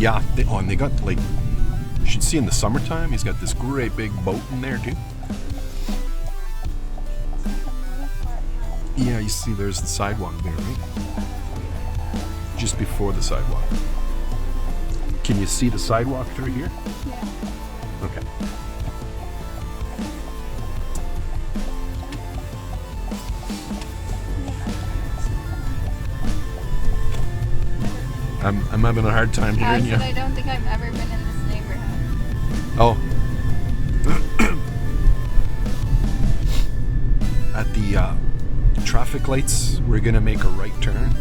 Yeah, and they got like, you should see in the summertime, he's got this great big boat in there too. Yeah, you see there's the sidewalk there, right? Just before the sidewalk. Can you see the sidewalk through here? Yeah. Okay. I'm having a hard time hearing you. I don't think I've ever been in this neighborhood. Oh. At the traffic lights, we're gonna make a right turn.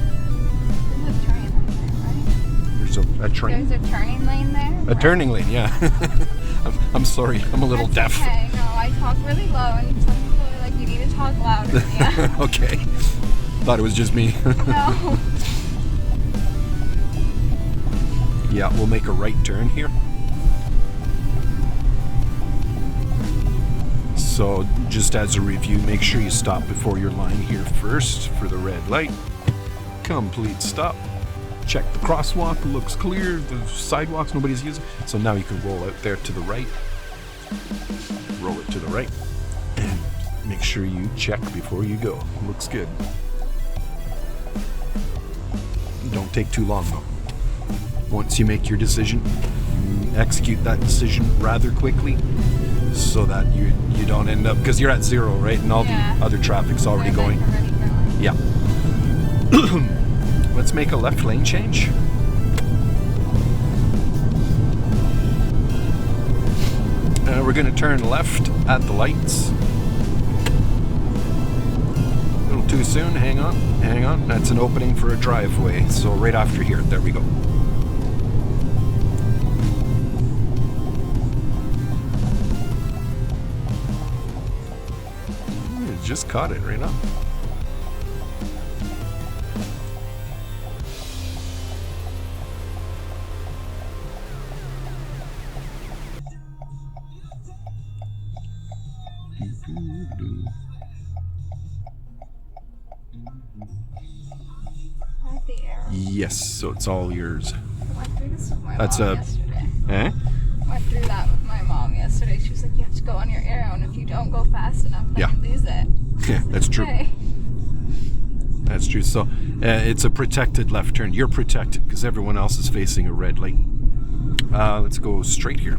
There's a train lane there, right? There's a train? There's a turning lane there? A turning lane, yeah. I'm sorry, I'm a little That's deaf. Okay, no, I talk really low, and some people are like, you need to talk louder. Yeah. Okay. Thought it was just me. No. Yeah, we'll make a right turn here. So just as a review, make sure you stop before your line here first for the red light. Complete stop. Check the crosswalk, looks clear. The sidewalks nobody's using. So now you can roll out there to the right. Roll it to the right. And make sure you check before you go. Looks good. Don't take too long though. Once you make your decision, execute that decision rather quickly so that you don't end up, because you're at zero, right? And all the other traffic's already going. Yeah. Let's make a left lane change. We're going to turn left at the lights. A little too soon. Hang on. That's an opening for a driveway. So right after here. There we go. Just caught it right up. Yes, so it's all yours. I went through this with my That's mom yesterday. Eh? Went through that with my mom yesterday. She was like, you have to go on your arrow, and if you don't go fast enough, then you lose it. Yeah, that's true. Okay. That's true. So it's a protected left turn. You're protected because everyone else is facing a red light. Let's go straight here.